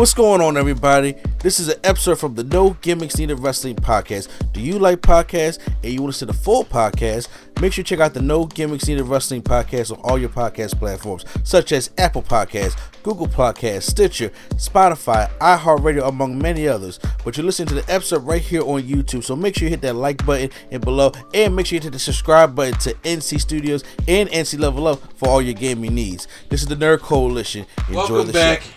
What's going on, everybody? This is an episode from the No Gimmicks Needed Wrestling podcast. Do you like podcasts and you want to see the full podcast? Make sure you check out the No Gimmicks Needed Wrestling podcast on all your podcast platforms, such as Apple Podcasts, Google Podcasts, Stitcher, Spotify, iHeartRadio, among many others. But you're listening to the episode right here on YouTube, so make sure you hit that like button and below, and make sure you hit the subscribe button to NC Studios and NC Level Up for all your gaming needs. This is the Nerd Coalition. Enjoy Welcome the back, show.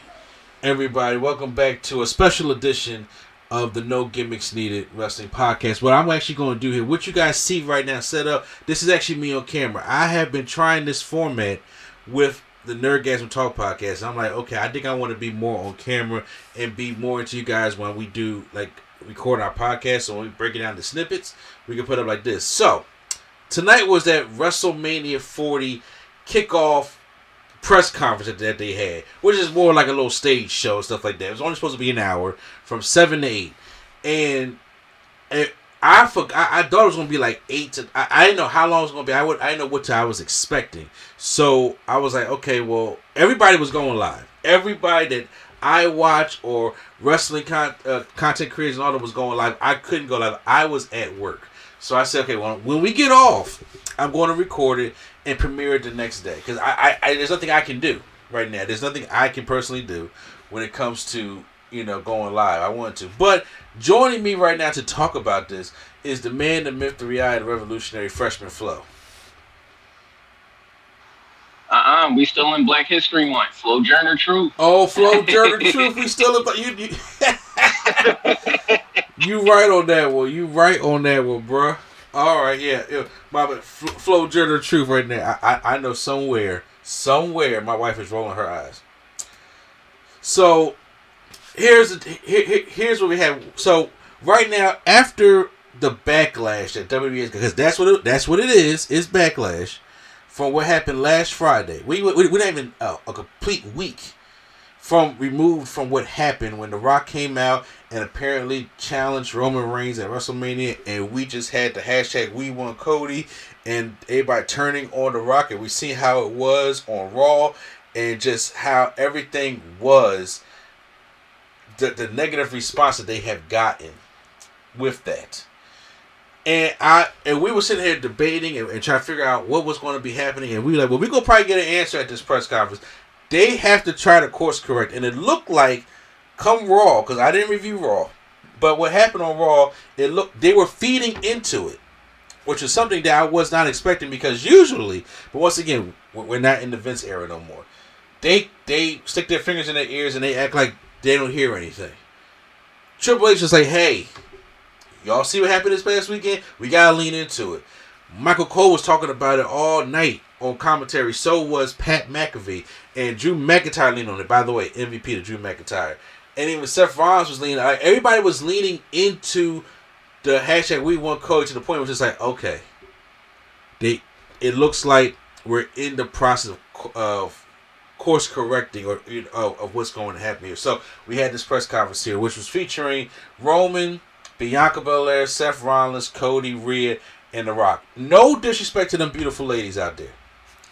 everybody. Welcome back to a special edition of the No Gimmicks Needed Wrestling podcast. What I'm actually going to do here, what you guys see right now set up, this is actually me on camera. I have been trying this format with the Nerdgasm Talk podcast. I'm like, okay, I think I want to be more on camera and be more into you guys when we do, like, record our podcast. So when we break it down to snippets, we can put up like this. So, tonight was that WrestleMania 40 kickoff press conference that they had, which is more like a little stage show and stuff like that. It was only supposed to be an hour from 7 to 8. And I thought it was going to be like 8 to... I didn't know how long it was going to be. I didn't know what time I was expecting. So I was like, okay, well, everybody was going live. Everybody that I watch or wrestling content creators and all that was going live. I couldn't go live. I was at work. So I said, okay, well, when we get off, I'm going to record it and premiere it the next day. Because there's nothing I can do right now. There's nothing I can personally do when it comes to, going live. I want to. But joining me right now to talk about this is the man, the myth, the reality, the revolutionary freshman Flo. We still in Black History Month. Flo Journer Truth. Oh, Flo Journer Truth. We still in... You You right on that one. You right on that one, bruh. All right, yeah. Flo Journer Truth right now. I know somewhere my wife is rolling her eyes. So here's what we have. So right now, after the backlash that WWE is, because that's what it is. It's backlash from what happened last Friday. We're not even a complete week removed from what happened when The Rock came out and apparently challenged Roman Reigns at WrestleMania, and we just had the hashtag We Want Cody and everybody turning on The Rock, and we see how it was on Raw and just how everything was, the negative response that they have gotten with that. And we were sitting here debating and trying to figure out what was going to be happening, and we were like, well, we're going to probably get an answer at this press conference. They have to try to course correct. And it looked like, come Raw, because I didn't review Raw, but what happened on Raw, they were feeding into it, which is something that I was not expecting, because usually, but once again, we're not in the Vince era no more. They stick their fingers in their ears and they act like they don't hear anything. Triple H is like, hey, y'all see what happened this past weekend? We got to lean into it. Michael Cole was talking about it all night on commentary. So was Pat McAfee. And Drew McIntyre leaned on it. By the way, MVP to Drew McIntyre. And even Seth Rollins was leaning. Everybody was leaning into the hashtag We Want Cody to the point where it's just like, okay, it looks like we're in the process of course correcting or of what's going to happen here. So we had this press conference here, which was featuring Roman, Bianca Belair, Seth Rollins, Cody, Rhea, and The Rock. No disrespect to them beautiful ladies out there.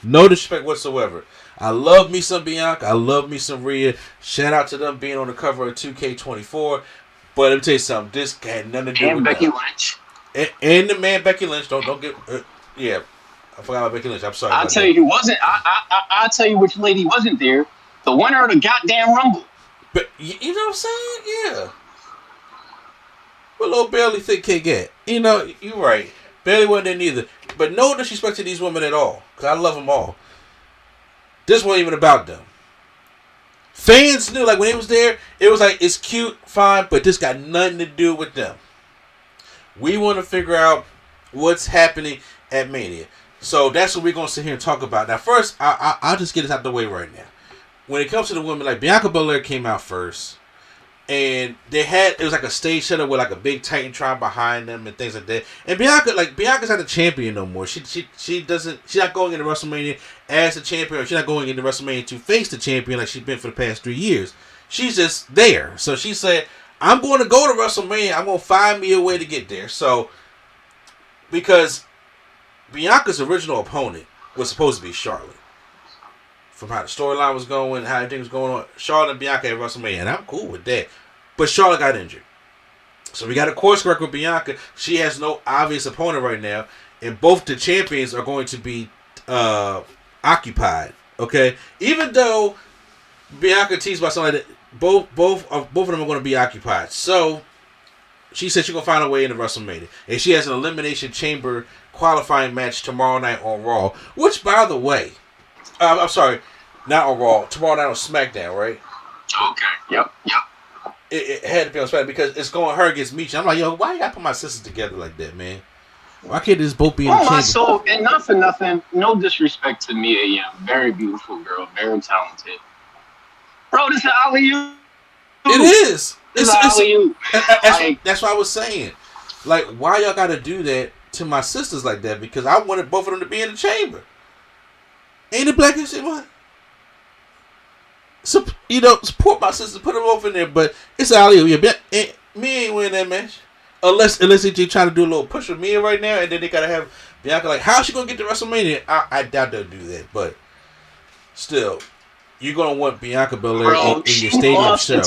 No disrespect whatsoever. I love me some Bianca. I love me some Rhea. Shout out to them being on the cover of 2K24. But let me tell you something. This had nothing to do with Becky Lynch. And the man Becky Lynch. Don't get... yeah. I forgot about Becky Lynch. I'm sorry. I'll tell you who wasn't. I'll tell you which lady wasn't there. The winner of the goddamn Rumble. But you know what I'm saying? Yeah. What little Bailey think can get? You're right. Bailey wasn't there neither. But no disrespect to these women at all. Because I love them all. This wasn't even about them. Fans knew, like, when it was there, it was like, it's cute, fine, but this got nothing to do with them. We want to figure out what's happening at Mania. So that's what we're going to sit here and talk about. Now, first, I'll just get this out the way right now. When it comes to the women, like, Bianca Belair came out first. And it was like a stage setup with like a big Titantron behind them and things like that. And Bianca's not the champion no more. She's not going into WrestleMania as the champion, or she's not going into WrestleMania to face the champion like she's been for the past 3 years. She's just there. So she said, I'm going to go to WrestleMania. I'm going to find me a way to get there. So, because Bianca's original opponent was supposed to be Charlotte. from how the storyline was going, how everything was going on. Charlotte and Bianca at WrestleMania, and I'm cool with that. But Charlotte got injured. So we got a course correct with Bianca. She has no obvious opponent right now. And both the champions are going to be occupied. Okay? Even though Bianca teased about something like that, both of them are going to be occupied. So she said she's going to find a way into WrestleMania. And she has an Elimination Chamber qualifying match tomorrow night on Raw. Which, by the way, I'm sorry, not on Raw. Tomorrow night on SmackDown, right? Okay. Yep. It had to be on SmackDown because it's going her against Meech. I'm like, yo, why you got to put my sisters together like that, man? Why can't this both be in the chamber? My soul, and not for nothing, no disrespect to Mia Yim. Very beautiful girl, very talented. Bro, this is alley-oop. It is. It's alley-oop. That's what I was saying. Like, why y'all got to do that to my sisters like that? Because I wanted both of them to be in the chamber. Ain't it black and shit, what? So, support my sisters, put them both in there, but it's alley-oop. Yeah, me ain't winning that match. Unless they trying to do a little push with Mia right now, and then they got to have Bianca like, how's she going to get to WrestleMania? I doubt they'll do that, but still, you're going to want Bianca Belair in your stadium show.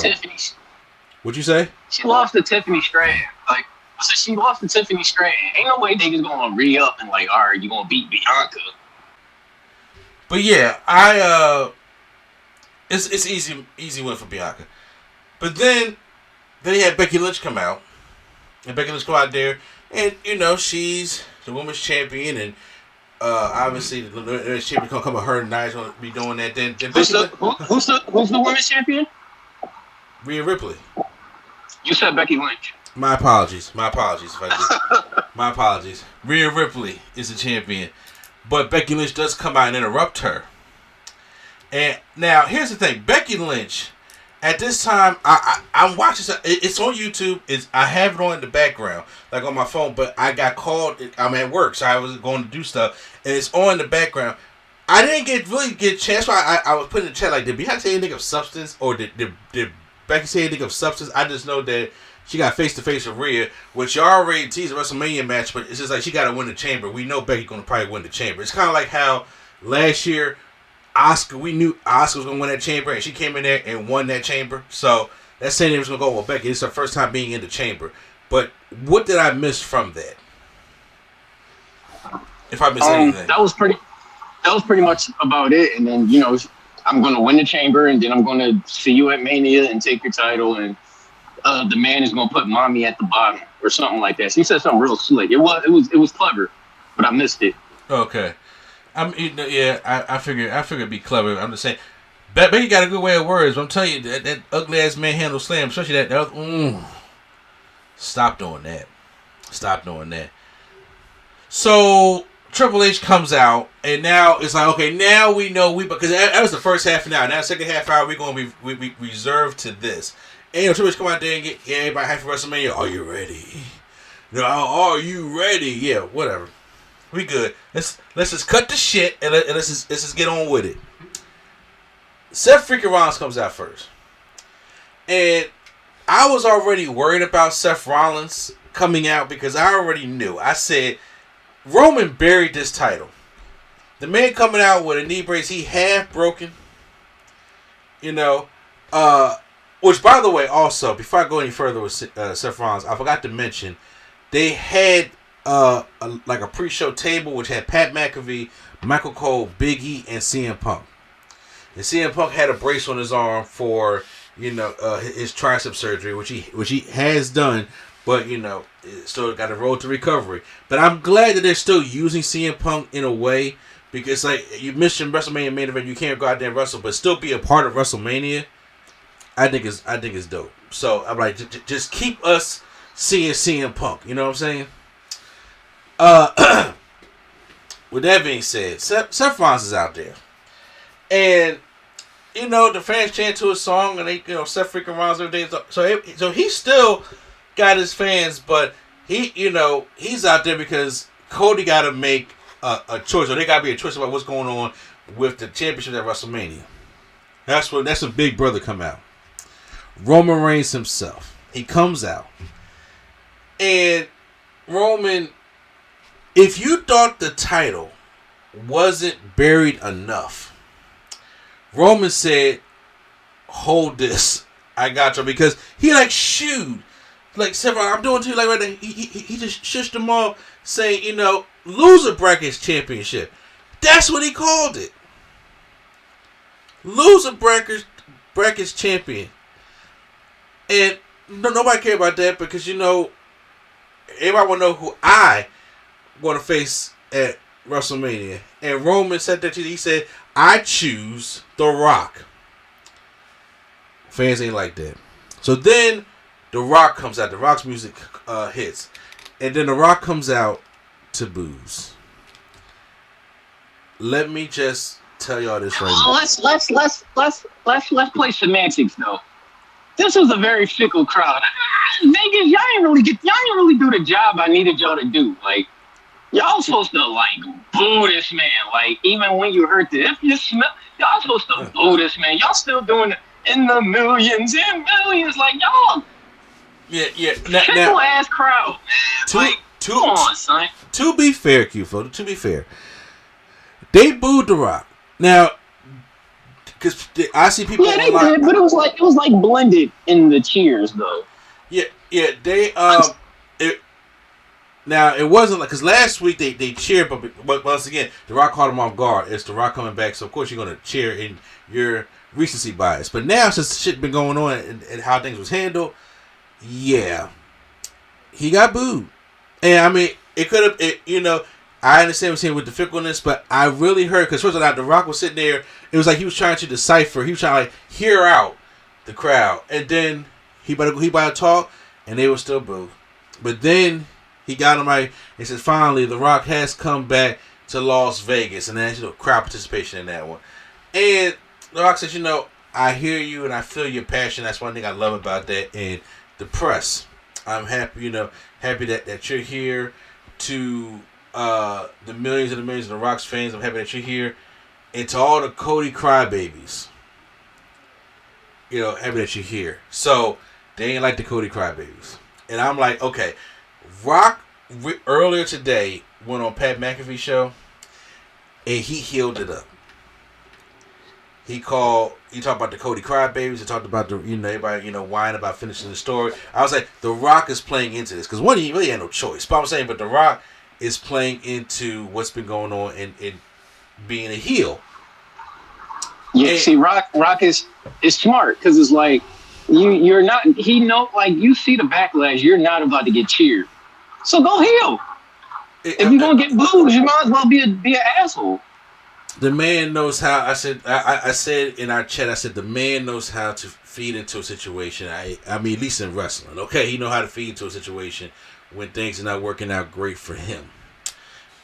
What'd you say? She lost to Tiffany Stratton. Like, I said, she lost to Tiffany Stratton. Ain't no way niggas going to re-up and like, all right, you going to beat Bianca. But yeah, it's easy win for Bianca. But then you had Becky Lynch come out. And Becky Lynch go out there, and she's the women's champion, and obviously the champion gonna come with her, and Nia's gonna be doing that. Then who's the women's champion? Rhea Ripley. You said Becky Lynch. My apologies if I did. My apologies. Rhea Ripley is the champion, but Becky Lynch does come out and interrupt her. And now here's the thing, Becky Lynch. At this time, I'm watching. It's on YouTube. I have it on in the background, like on my phone. But I got called. I'm at work, so I was going to do stuff, and it's on in the background. I didn't really get a chance. Why I was putting in the chat like, did Beyonce say anything of substance, or did Becky say anything of substance? I just know that she got face to face with Rhea, which you already teased a WrestleMania match, but it's just like she got to win the chamber. We know Becky's going to probably win the chamber. It's kind of like how last year. We knew Asuka was going to win that chamber, and she came in there and won that chamber. So that same name was going to go with Becky. It's her first time being in the chamber. But what did I miss from that? If I missed anything, that was pretty much about it. And then I'm going to win the chamber, and then I'm going to see you at Mania and take your title, and the man is going to put mommy at the bottom or something like that. She said something real slick. It was clever, but I missed it. Okay. I figured it'd be clever. I'm just saying, Becky got a good way of words. I'm telling you, that ugly ass manhandle slam, especially that. Stop doing that. So Triple H comes out, and now it's like, okay, now we know because that was the first half an hour. Now the second half hour we're going to be reserved to this. And Triple H come out there and get everybody hyped for WrestleMania. Are you ready? No, are you ready? Yeah, whatever. We good. Let's just cut the shit and let's just get on with it. Seth freaking Rollins comes out first, and I was already worried about Seth Rollins coming out because I already knew. I said Roman buried this title. The man coming out with a knee brace, he half broken. Which by the way, also before I go any further with Seth Rollins, I forgot to mention they had. Like a pre-show table which had Pat McAfee, Michael Cole, Big E, and CM Punk. And CM Punk had a brace on his arm for his tricep surgery, which he has done, but still got a road to recovery. But I'm glad that they're still using CM Punk in a way because like you missed your WrestleMania main event, you can't go out there and wrestle, but still be a part of WrestleMania. I think it's dope. So I'm like, just keep us seeing CM Punk. You know what I'm saying? With that being said, Seth Rollins is out there, and the fans chant to his song, and they Seth freaking Rollins every day. So he still got his fans, but he's out there because Cody got to make a choice, or they got to be a choice about what's going on with the championship at WrestleMania. That's when Big Brother come out. Roman Reigns himself, he comes out, and Roman. If you thought the title wasn't buried enough, Roman said, hold this. I got you. Because he like shooed. Like, Seth, I'm doing to you like right now. He just shushed them all saying, you know, loser brackets championship. That's what he called it. Loser brackets champion. And nobody care about that because, you know, everybody want to know who I want to face at WrestleMania. And Roman said that he said, I choose The Rock. Fans ain't like that. So then The Rock comes out. The Rock's music hits. And then The Rock comes out to booze. Let me just tell y'all this right now. Let's play semantics though. This was a very fickle crowd. Vegas, y'all ain't really do the job I needed y'all to do. Like, y'all supposed to like boo this man. Like, even when you heard the smell, y'all supposed to boo this man. Y'all still doing it in the millions and millions. Like, y'all. Yeah. Fickle ass crowd. Come on, son. To be fair, Q-Fo, to be fair, they booed The Rock. Now, because I see people. Yeah, they did, but it was like blended in the cheers, though. Yeah, they it wasn't like because last week they cheered, but once again, The Rock caught him off guard. It's The Rock coming back, so of course you're gonna cheer in your recency bias. But now since shit been going on and how things was handled, yeah, he got booed, and I mean it could have, you know. I understand what you're saying with the fickleness, but I really heard because first of all, The Rock was sitting there. It was like he was trying to decipher. He was trying to like hear out the crowd, and then he about to talk, and they were still booed. But then he got him right and said, "Finally, The Rock has come back to Las Vegas," and that's crowd participation in that one. And The Rock says, "You know, I hear you and I feel your passion. That's one thing I love about that." And the press, I'm happy, happy that you're here to. The millions and the millions of The Rock's fans, I'm happy that you're here. And to all the Cody crybabies, happy that you're here. So, they ain't like the Cody crybabies. And I'm like, okay, Rock earlier today went on Pat McAfee's show, and he healed it up. He talked about the Cody crybabies. He talked about everybody, whining about finishing the story. I was like, The Rock is playing into this. Because one, he really had no choice. But I'm saying, The Rock is playing into what's been going on and being a heel. Yeah, and, see, Rock is smart because it's like you're not. He know like you see the backlash. You're not about to get cheered, so go heel. If you're gonna get booed, you might as well be an asshole. The man knows how. I said in our chat. I said the man knows how to feed into a situation. I mean, at least in wrestling, okay, he know how to feed into a situation when things are not working out great for him.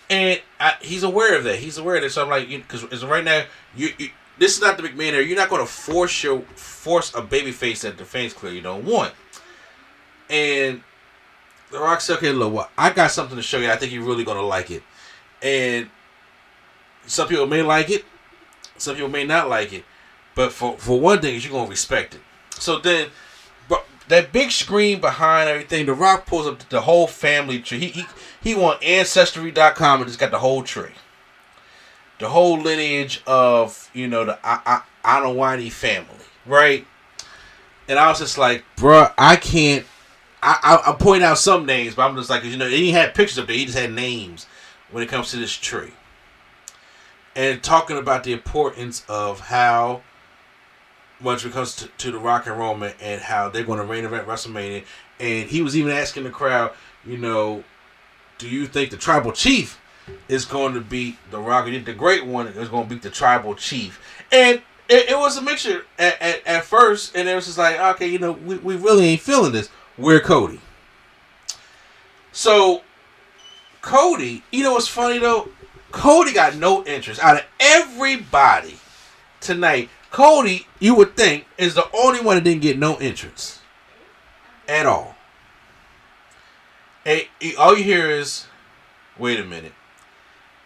And he's aware of that. So I'm like, because right now, this is not the McMahon era. You're not going to force a babyface that the fans clearly don't want. And The Rock said, okay, look, well, I got something to show you. I think you're really going to like it. And some people may like it. Some people may not like it. But for one thing, you're going to respect it. So then, that big screen behind everything, The Rock pulls up the whole family tree. He went Ancestry.com and just got the whole tree. The whole lineage of, the Anawani family, right? And I was just like, bruh, I can't. I point out some names, but I'm just like, he didn't have pictures up there. He just had names when it comes to this tree. And talking about the importance of how much it comes to The Rock and Roman and how they're going to main event WrestleMania. And he was even asking the crowd, do you think the Tribal Chief is going to beat The Rock? The Great One is going to beat the Tribal Chief. And it was a mixture at first. And it was just like, okay, we really ain't feeling this. We're Cody. So, Cody, what's funny though? Cody got no interest. Out of everybody tonight, Cody, you would think, is the only one that didn't get no entrance at all. And all you hear is, wait a minute.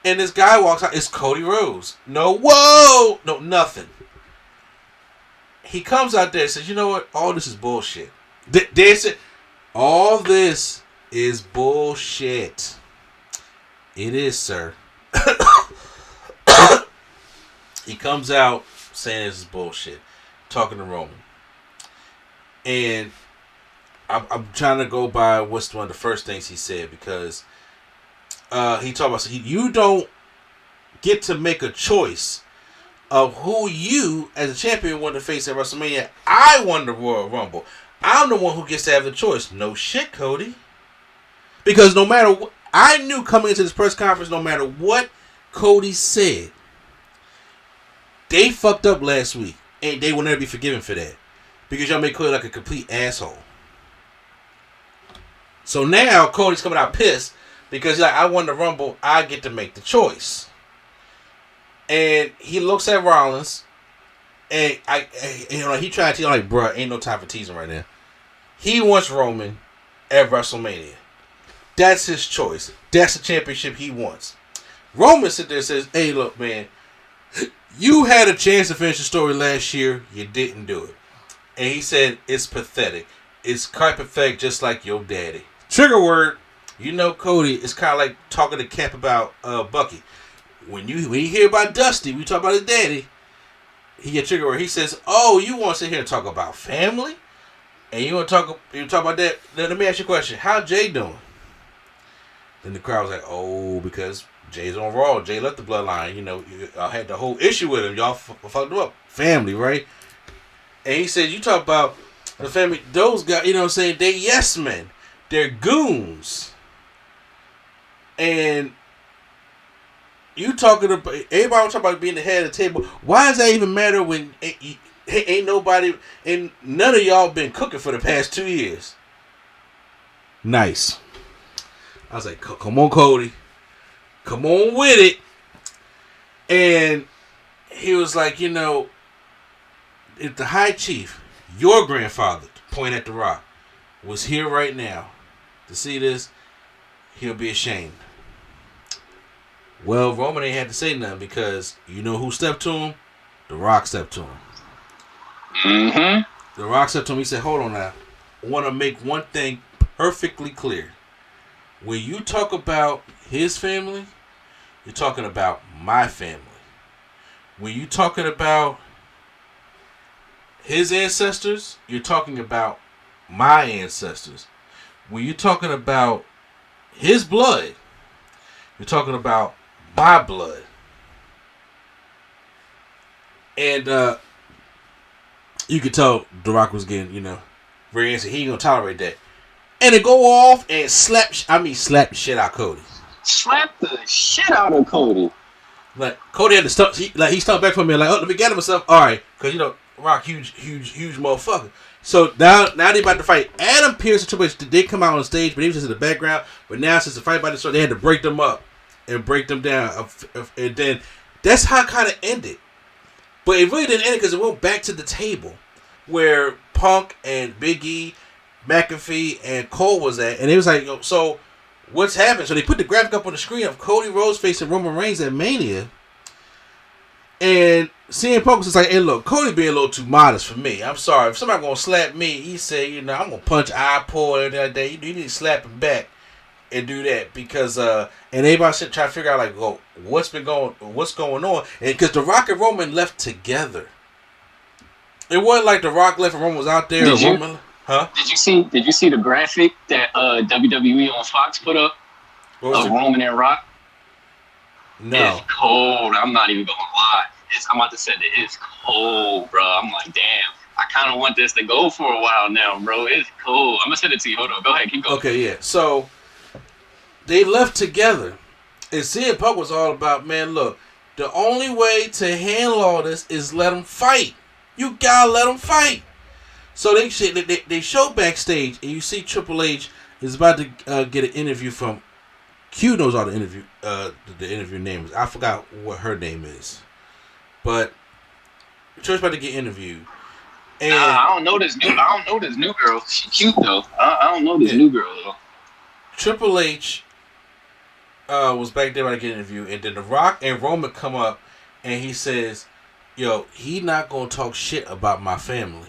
And this guy walks out. It's Cody Rhodes. No, whoa! No, nothing. He comes out there and says, you know what? All this is bullshit. All this is bullshit. It is, sir. He comes out, saying this is bullshit. Talking to Roman. And I'm trying to go by what's one of the first things he said, because he talked about, you don't get to make a choice of who you, as a champion, want to face at WrestleMania. I won the Royal Rumble. I'm the one who gets to have the choice. No shit, Cody. Because no matter what, I knew coming into this press conference, no matter what Cody said, they fucked up last week. And they will never be forgiven for that. Because y'all made Cody like a complete asshole. So now Cody's coming out pissed because he's like, I won the Rumble, I get to make the choice. And he looks at Rollins, and he tried to tell him, like, bruh, ain't no time for teasing right now. He wants Roman at WrestleMania. That's his choice. That's the championship he wants. Roman sit there and says, hey, look, man, you had a chance to finish the story last year, you didn't do it. And he said, it's pathetic. It's quite pathetic, just like your daddy. Trigger word. You know, Cody is kind of like talking to Cap about Bucky. When you hear about Dusty, we talk about his daddy. He get trigger word. He says, "Oh, you want to sit here and talk about family, and you want to talk about that? Then let me ask you a question. How Jay doing?" Then the crowd was like, "Oh, because Jay's on Raw. Jay left the bloodline. You know, I had the whole issue with him. Y'all fucked him up. Family, right?" And he said, "You talk about the family. Those guys, you know what I'm saying? They yes men. They're goons. And you talking about, everybody talking about being the head of the table. Why does that even matter when ain't nobody, and none of y'all been cooking for the past 2 years?" Nice. I was like, come on, Cody. Come on with it. And he was like, you know, if the High Chief, your grandfather, point at The Rock, was here right now to see this, he'll be ashamed. Well, Roman ain't had to say nothing because you know who stepped to him? The Rock stepped to him. Mm-hmm. The Rock stepped to him. He said, hold on now. I want to make one thing perfectly clear. When you talk about his family, you're talking about my family. When you talking about his ancestors, you're talking about my ancestors. When you're talking about his blood, you're talking about my blood. And you could tell The Rock was getting, you know, very antsy. He ain't gonna tolerate that. And to go off and slap the shit out of Cody. Slap the shit out of Cody. Like, Cody had to stop. He stopped back from me like, oh, let me get himself. All right, because, you know, Rock, huge motherfucker. So now they about to fight. Adam Pearce and Triple H did come out on stage, but he was just in the background. But now since the fight about to start, they had to break them up and break them down. And then that's how it kind of ended. But it really didn't end because it went back to the table where Punk and Big E, McAfee, and Cole was at. And it was like, yo, so what's happened? So they put the graphic up on the screen of Cody Rhodes facing Roman Reigns at Mania. And CM Punk was like, hey, look, Cody being a little too modest for me. I'm sorry. If somebody gonna slap me, he said, you know, I'm gonna punch eye pull and everything like that. You need to slap him back and do that because and everybody trying to figure out like, well, what's going on? And because The Rock and Roman left together, it wasn't like The Rock left and Roman was out there. Did you? Roman, huh? Did you see the graphic that WWE on Fox put up of Roman and Rock? No. It's cold. I'm not even gonna lie. I'm about to say that it's cold, bro. I'm like, damn. I kind of want this to go for a while now, bro. It's cold. I'm gonna send it to you. Hold on. Go ahead. Keep going. Okay, yeah. So they left together, and CM Punk was all about, man, look, the only way to handle all this is let them fight. You gotta let them fight. So they show backstage, and you see Triple H is about to get an interview from Q. Knows all the interview names. I forgot what her name is, but Trish about to get interviewed. And I don't know this new girl. She cute though. I don't know this new girl though. Triple H was back there about to get interviewed, and then The Rock and Roman come up, and he says, "Yo, he not gonna talk shit about my family.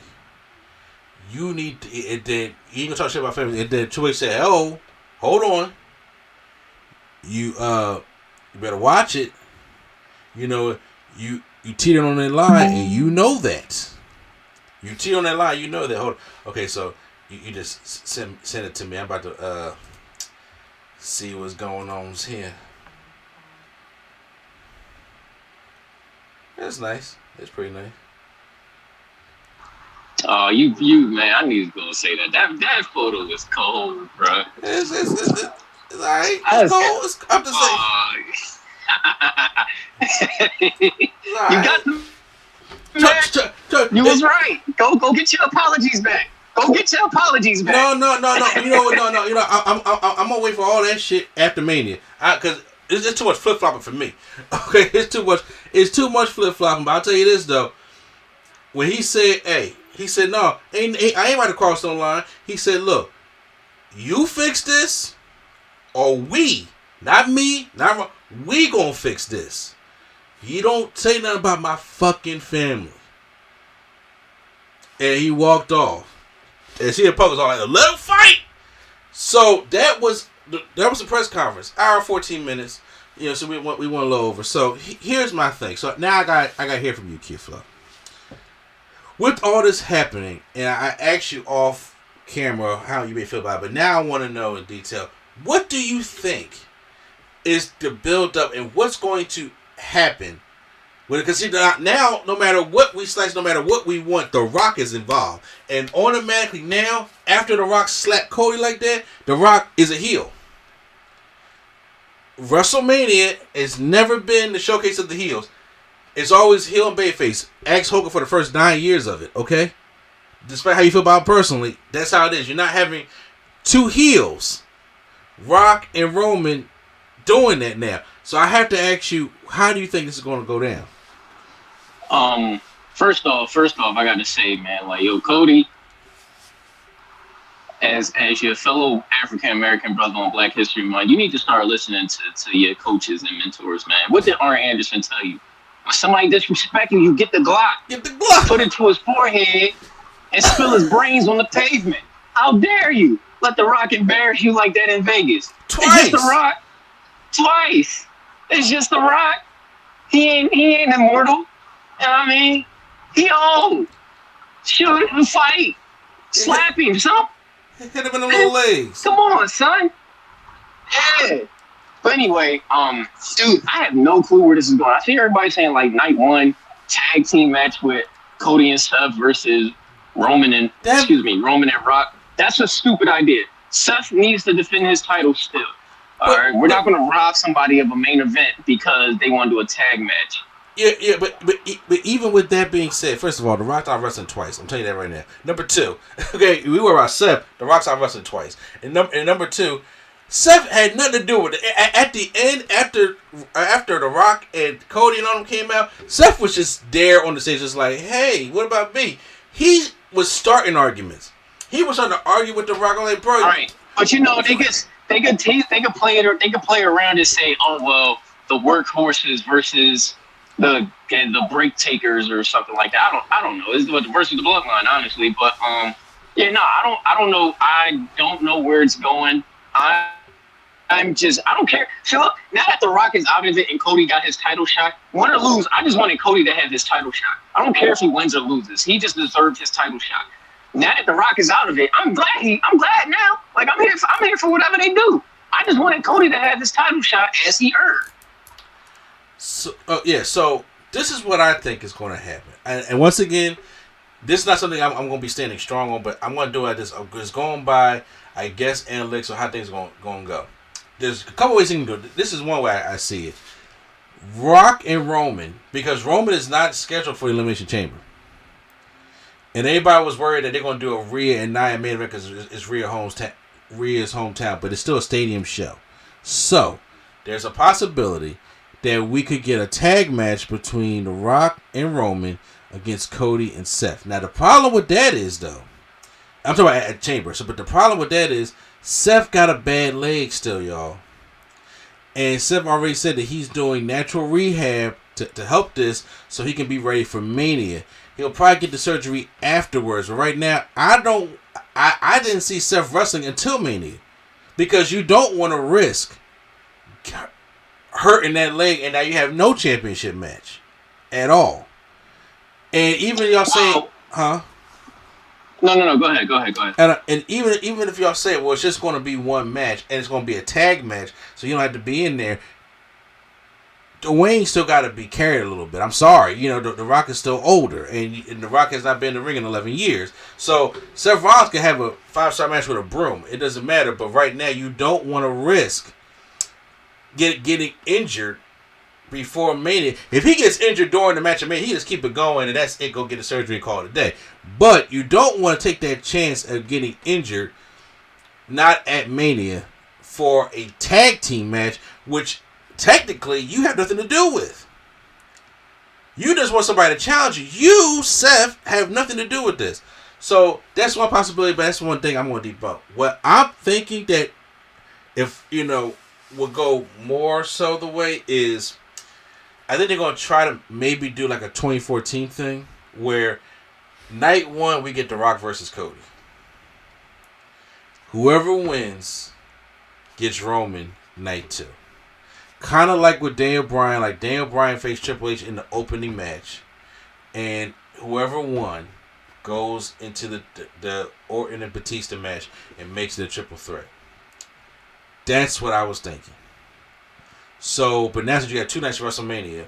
You need to." And then he ain't gonna talk shit about family. And then Triple H said, "Oh, hold on. You better watch it. You know, you You teeter on that line, and you know that. You teeter on that line, you know that. Hold on. Okay, so you just send it to me. I'm about to see what's going on here. That's nice. It's pretty nice. Oh, you, man, I need to go say that. That photo was cold, bro. It's all right. It's cold. It's up to say. You got you was right. Go get your apologies back. Go get your apologies back. No. You know what? No. You know, I'm gonna wait for all that shit after Mania, cause it's too much flip flopping for me. Okay, it's too much. It's too much flip flopping. But I'll tell you this though. When he said, "Hey," he said, "No, I ain't right across the line." He said, "Look, you fix this, or we, not me, we gonna fix this. You don't say nothing about my fucking family." And he walked off. And CM Punk was all like, "Let him fight." So that was the press conference, hour 14 minutes. You know, so we went a little over. So here's my thing. So now I got to hear from you, Kid Flow. With all this happening, and I asked you off camera how you may feel about it, but now I want to know in detail, what do you think is the build up and what's going to happen? Because now, no matter what we slice, no matter what we want, The Rock is involved. And automatically now, after The Rock slapped Cody like that, The Rock is a heel. WrestleMania has never been the showcase of the heels. It's always heel and babyface. Ask Hogan for the first 9 years of it, okay? Despite how you feel about it personally, that's how it is. You're not having two heels, Rock and Roman, doing that now. So I have to ask you, how do you think this is going to go down? First off, I got to say, man, like, yo, Cody, as your fellow African American brother on Black History Month, you need to start listening to your coaches and mentors, man. What did Arn Anderson tell you? When somebody disrespect you, you get the Glock. Put it to his forehead and spill his brains on the pavement. How dare you let The Rock embarrass you like that in Vegas? Twice. It's just The Rock. Twice. It's just The Rock. He ain't immortal. You know what I mean? He old. Shoot him, fight. Slap him, son. Hit him in the little legs. Come on, son. Yeah. But anyway, dude, I have no clue where this is going. I see everybody saying like night one tag team match with Cody and Seth versus Roman and Rock. That's a stupid idea. Seth needs to defend his title still. All right, we're not going to rob somebody of a main event because they want to do a tag match. Yeah, but even with that being said, first of all, The Rock's out wrestling twice. I'm telling you that right now. Number two, okay, we were about Seth. The Rock's out wrestling twice. And number two, Seth had nothing to do with it. At the end, after The Rock and Cody and all them came out, Seth was just there on the stage, just like, "Hey, what about me?" He was starting arguments. He was trying to argue with The Rock. I'm like, bro. All right, but you know they could play around and say, "Oh well, the workhorses versus the break takers or something like that." I don't know. It's versus the bloodline, honestly. But I don't know. I don't know where it's going. I don't care. So look, now that The Rock is out of it and Cody got his title shot, win or lose, I just wanted Cody to have his title shot. I don't care if he wins or loses. He just deserved his title shot. Now that The Rock is out of it, I'm glad now. Like I'm here for whatever they do. I just wanted Cody to have his title shot as he earned. So so this is what I think is going to happen. And once again, this is not something I'm going to be standing strong on, but I'm going to do it. It's going by, I guess, analytics or how things are going to go. There's a couple ways you can do it. This is one way I see it. Rock and Roman, because Roman is not scheduled for the Elimination Chamber. And everybody was worried that they're going to do a Rhea and Nia main event because it's Rhea's hometown, but it's still a stadium show. So, there's a possibility that we could get a tag match between The Rock and Roman against Cody and Seth. Now, the problem with that is, though, I'm talking about at Chamber. But the problem with that is Seth got a bad leg still, y'all. And Seth already said that he's doing natural rehab to help this so he can be ready for Mania. He'll probably get the surgery afterwards. But right now, I didn't see Seth wrestling until Mania. Because you don't want to risk hurting that leg and now you have no championship match. at all. And even y'all say, huh? No. Go ahead. And even if y'all say, well, it's just going to be one match and it's going to be a tag match, so you don't have to be in there. Dwayne still got to be carried a little bit. I'm sorry, the Rock is still older, and the Rock has not been in the ring in 11 years. So Seth Rollins can have a 5-star match with a broom. It doesn't matter. But right now, you don't want to risk getting injured before Mania. If he gets injured during the match of Mania, he just keep it going, and that's it. Go get a surgery and call it a day. But you don't want to take that chance of getting injured, not at Mania, for a tag team match, which technically you have nothing to do with. You just want somebody to challenge you. You, Seth, have nothing to do with this. So that's one possibility, but that's one thing I'm going to debunk. What I'm thinking that if, will go more so the way is, I think they're going to try to maybe do like a 2014 thing where night one we get The Rock versus Cody. Whoever wins gets Roman night 2. Kind of like with Daniel Bryan. Like Daniel Bryan faced Triple H in the opening match. And whoever won goes into the Orton and Batista match and makes it a triple threat. That's what I was thinking. So, but now that you got 2 nights of WrestleMania,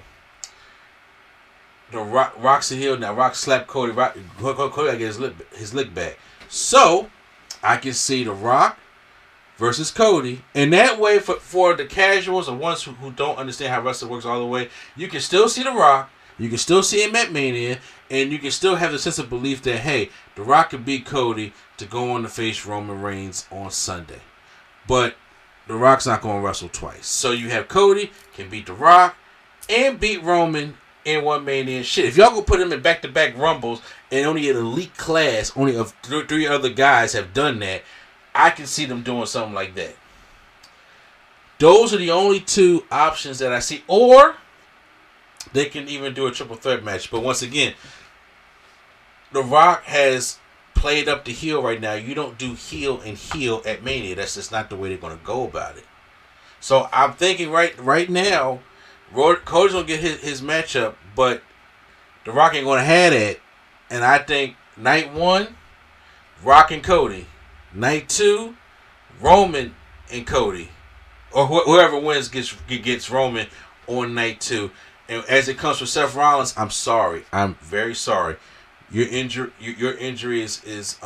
the Rock's a heel. Now Rock slapped Cody. Cody got to get his lick back. So, I can see The Rock versus Cody. And that way, for the casuals or ones who don't understand how wrestling works all the way, you can still see The Rock. You can still see him at Mania. And you can still have the sense of belief that, hey, The Rock can beat Cody to go on to face Roman Reigns on Sunday. But The Rock's not going to wrestle twice. So you have Cody can beat The Rock and beat Roman in one Mania. Shit, if y'all go put him in back-to-back Rumbles and only an elite class, only of 3 other guys have done that, I can see them doing something like that. Those are the only 2 options that I see. Or they can even do a triple threat match. But once again, The Rock has played up the heel right now. You don't do heel and heel at Mania. That's just not the way they're going to go about it. So I'm thinking right now, Cody's going to get his matchup, but The Rock ain't going to have that. And I think night 1, Rock and Cody. Night 2, Roman and Cody. Or whoever wins gets Roman on night 2. And as it comes for Seth Rollins, I'm sorry. I'm very sorry. Your injury is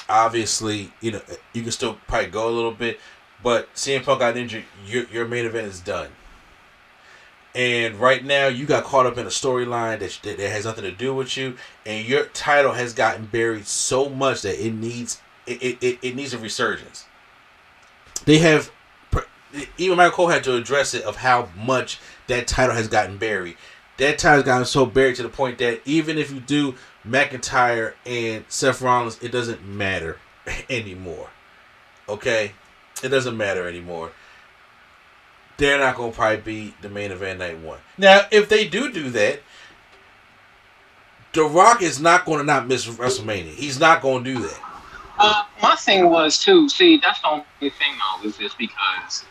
obviously, you can still probably go a little bit, but CM Punk got injured. Your main event is done. And right now, you got caught up in a storyline that has nothing to do with you, and your title has gotten buried so much that it needs a resurgence. They have, even Michael Cole had to address it of how much that title has gotten buried. That title's gotten so buried to the point that even if you do McIntyre and Seth Rollins, it doesn't matter anymore. Okay? It doesn't matter anymore. They're not going to probably be the main event night 1. Now, if they do that, The Rock is not going to not miss WrestleMania. He's not going to do that. My thing was, too, see, that's the only thing, though, is just because,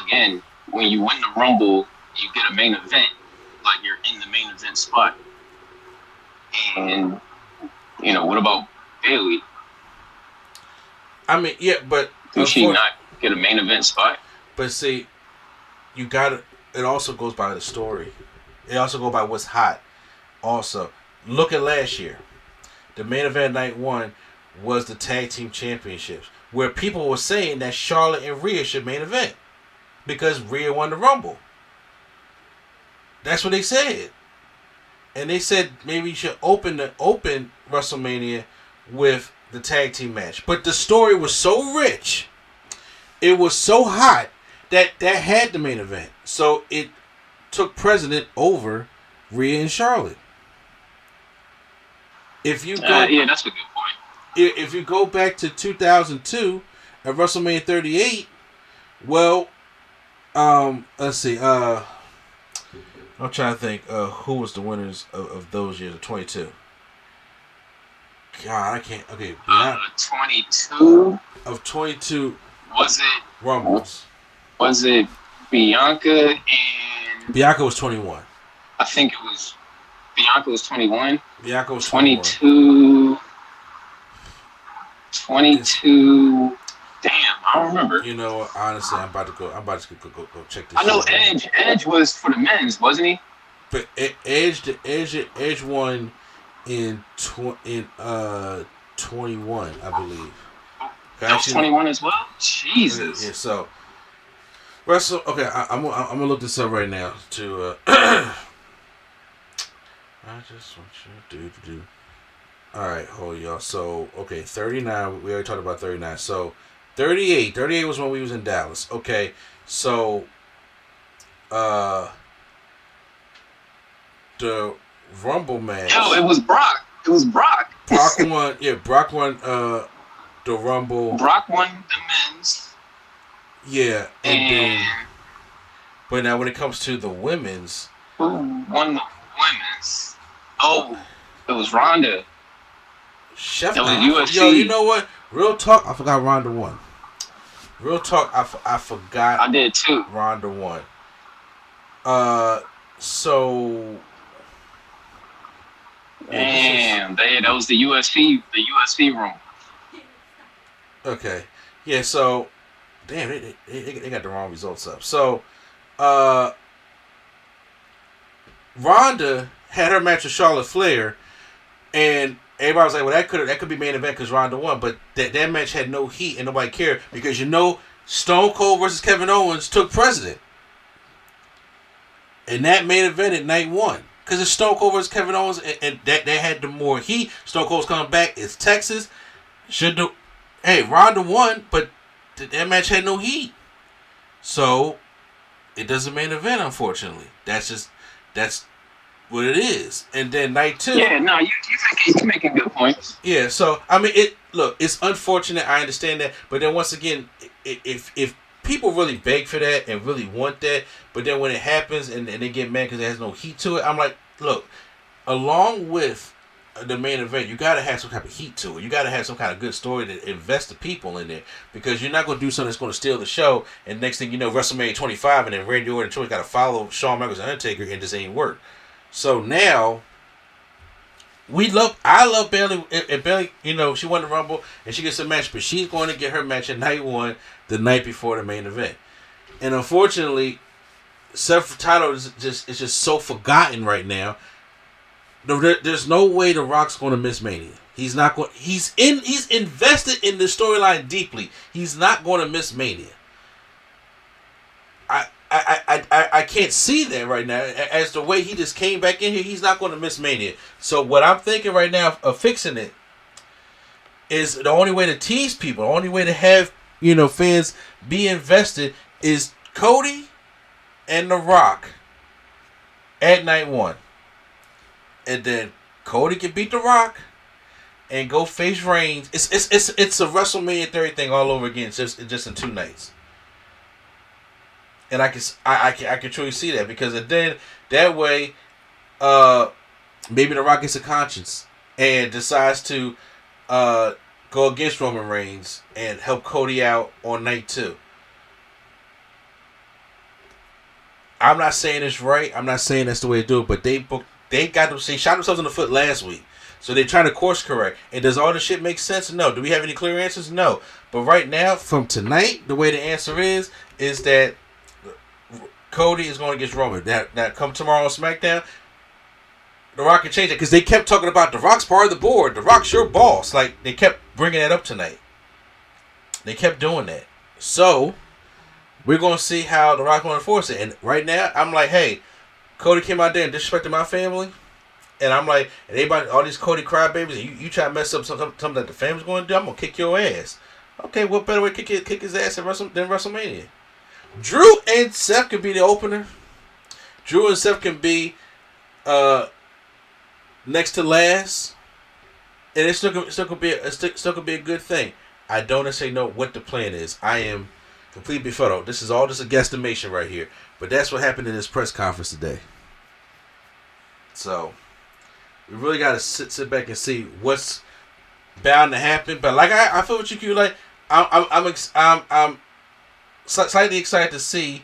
again, when you win the Rumble, you get a main event. Like, you're in the main event spot. And, what about Bayley? I mean, yeah, but... Does she not get a main event spot? But see, you got to... It also goes by the story. It also goes by what's hot. Also, look at last year. The main event night 1 was the tag team championships, where people were saying that Charlotte and Rhea should main event because Rhea won the Rumble. That's what they said. And they said maybe you should open WrestleMania with the tag team match. But the story was so rich, it was so hot that had the main event. So it took precedent over Rhea and Charlotte. If you go, yeah, that's a good point. If you go back to 2002 at WrestleMania 38, well, let's see. I'm trying to think who was the winners of those years of 22. God, I can't. Okay, 22 of 22. Was it Rumbles? Was it Bianca and Bianca was 21. I think it was Bianca was 21. Bianca was 22. 22. 22. Damn, I don't remember. You know, honestly, I'm about to go check this. I know shit out. Edge was for the men's, wasn't he? But Edge won in 21, I believe. That was 21 as well. Jesus. Yeah. So Okay, I'm gonna look this up right now. I just want you to do. All right, hold y'all. So 39. We already talked about 39. So 38. 38 was when we was in Dallas. Okay, so the Rumble match. Yo, it was Brock. Brock won. Yeah, Brock won. The Rumble. Brock won the men's. Yeah, and then. But now, when it comes to the women's. Who won the women's? Oh, it was Ronda. Chef, that was UFC. Yo, you know what? Real talk, I forgot Ronda won. Real talk, I forgot. I did too. Ronda won. So. Damn, that was the UFC room. Okay, yeah. So, damn, they got the wrong results up. So, Ronda had her match with Charlotte Flair, and everybody was like, "Well, that could be main event because Ronda won." But that match had no heat and nobody cared because Stone Cold versus Kevin Owens took precedent, and that main event at night one because it's Stone Cold versus Kevin Owens, and that had the more heat. Stone Cold's coming back. It's Texas. Ronda won, but that match had no heat, so it doesn't main event. Unfortunately, that's what it is. And then night two. Yeah, no, you're making good points. Yeah, so I mean, it's unfortunate. I understand that, but then once again, if people really beg for that and really want that, but then when it happens and they get mad because it has no heat to it, I'm like, look, along with the main event, you gotta have some type of heat to it. You gotta have some kind of good story to invest the people in there, because you're not gonna do something that's gonna steal the show. And next thing you know, WrestleMania 25, and then Randy Orton and Troy gotta follow Shawn Michaels and Undertaker, and this ain't work. So now, I love Bayley. And Bayley, she won the Rumble and she gets a match, but she's going to get her match at night one, the night before the main event. And unfortunately, Seth's title is just so forgotten right now. There's no way The Rock's going to miss Mania. He's not going. He's invested in the storyline deeply. He's not going to miss Mania. I can't see that right now. As the way he just came back in here, he's not going to miss Mania. So what I'm thinking right now of fixing it is the only way to tease people, the only way to have fans be invested is Cody and The Rock at night one, and then Cody can beat The Rock and go face Reigns. It's a WrestleMania 30 thing all over again, just in 2 nights. And I can truly see that, because then that way, maybe The Rock gets a conscience and decides to go against Roman Reigns and help Cody out on night 2. I'm not saying it's right. I'm not saying that's the way to do it, but they shot themselves in the foot last week. So they're trying to course correct. And does all this shit make sense? No. Do we have any clear answers? No. But right now, from tonight, the way the answer is that Cody is going against Roman. Now come tomorrow on SmackDown, The Rock can change it, because they kept talking about The Rock's part of the board. The Rock's your boss. Like, they kept bringing that up tonight. They kept doing that. So we're going to see how The Rock going to enforce it. And right now, I'm like, hey, Cody came out there and disrespected my family. And I'm like, and everybody, all these Cody crybabies, you try to mess up something that the family's going to do, I'm going to kick your ass. Okay, what better way to kick his ass than WrestleMania? Drew and Seth can be the opener. Drew and Seth can be next to last. And it's still could be a good thing. I don't necessarily know what the plan is. I am completely befuddled. This is all just a guesstimation right here. But that's what happened in this press conference today. So we really got to sit back and see what's bound to happen. But like I feel what you Q. Like I'm slightly excited to see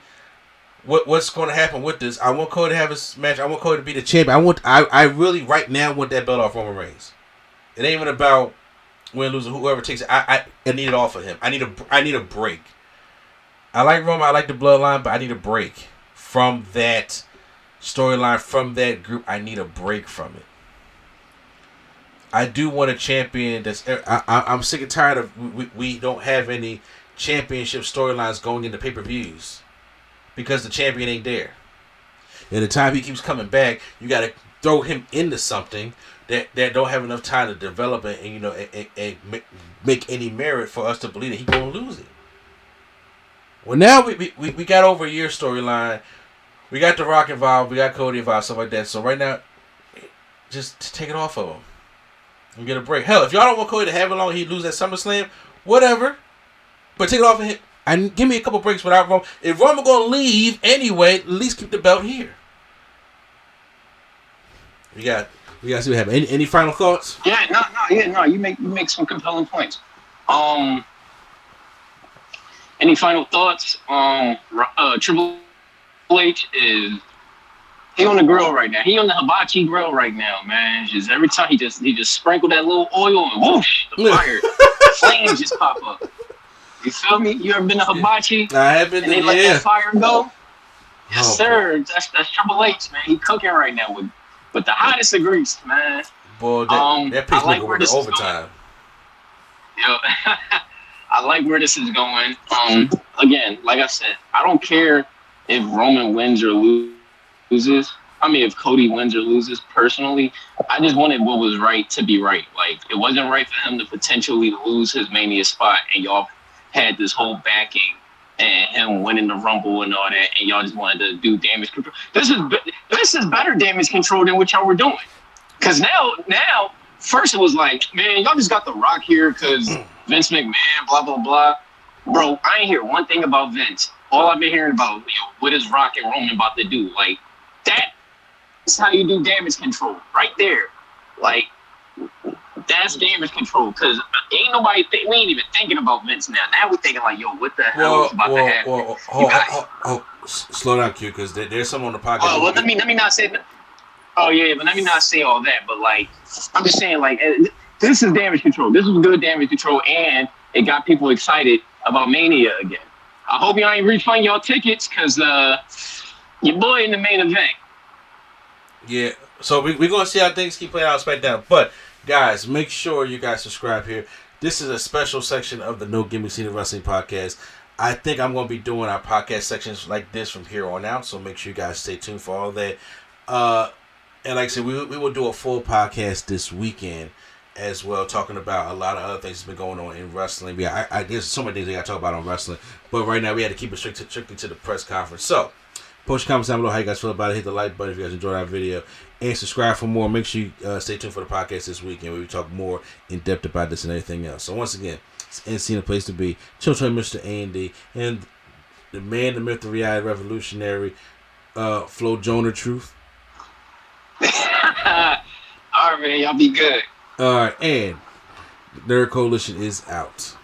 what's going to happen with this. I want Cody to have his match. I want Cody to be the champion. I really right now want that belt off Roman Reigns. It ain't even about win, lose, whoever takes it. I need it off of him. I need a break. I like Roman. I like the bloodline, but I need a break from that storyline, from that group. I need a break from it. I do want a champion that's. I'm sick and tired of we don't have any championship storylines going into pay-per-views because the champion ain't there. And the time he keeps coming back, you got to throw him into something that don't have enough time to develop it and make any merit for us to believe that he's going to lose it. Well, now we got over a year storyline. We got The Rock involved. We got Cody involved, stuff like that. So right now, just take it off of him and get a break. Hell, if y'all don't want Cody to have it long, he'd lose at SummerSlam, whatever. But take it off of him and give me a couple breaks without Roman. If Roman gonna leave anyway, at least keep the belt here. We got to see what happens. Any final thoughts? No. You make some compelling points. Any final thoughts? Triple H is he on the grill right now. He on the hibachi grill right now, man. It's just every time he just sprinkled that little oil and whoosh, the fire, flames just pop up. You feel me? You ever been to hibachi? I have been. And they let that fire go. Yes, sir. That's Triple H, man. He cooking right now with the hottest of grease, man. Boy, that piece like where this overtime. Yo, I like where this is going. Again, like I said, I don't care if Roman wins or loses. I mean, if Cody wins or loses, personally, I just wanted what was right to be right. Like, it wasn't right for him to potentially lose his Mania spot, and y'all had this whole backing and him winning the Rumble and all that, and y'all just wanted to do damage control. This is better damage control than what y'all were doing. Because now, first it was like, man, y'all just got The Rock here because Vince McMahon, blah, blah, blah. Bro, I ain't hear one thing about Vince. All I've been hearing about, what is Rock and Roman about to do? Like, that's how you do damage control. Right there. Like, that's damage control. Because ain't nobody, we ain't even thinking about Vince now. Now we're thinking like, yo, what the hell is about to happen? Slow down, Q, because there's someone on the podcast. Oh, well, let me not say that. Oh, yeah, but let me not say all that. But, like, I'm just saying, like, this is damage control. This is good damage control, and it got people excited about Mania again. I hope y'all ain't refund y'all tickets, because your boy in the main event. Yeah, so we're going to see how things keep playing out Smackdown. But, guys, make sure you guys subscribe here. This is a special section of the No Gimmicks Needed Wrestling podcast. I think I'm going to be doing our podcast sections like this from here on out, so make sure you guys stay tuned for all that. And like I said, we will do a full podcast this weekend as well, talking about a lot of other things that's been going on in wrestling. I there's so many things we got to talk about on wrestling, but right now we had to keep it strictly to the press conference. So, post your comments down below how you guys feel about it. Hit the like button if you guys enjoyed our video, and subscribe for more. Make sure you stay tuned for the podcast this weekend where we talk more in depth about this and everything else. So once again, it's NC, the place to be. Children, Mr. A&D, and the man, the myth, the reality, revolutionary, Flo Jonah Truth. All right, man. Y'all be good. All right, and Nerd Coalition is out.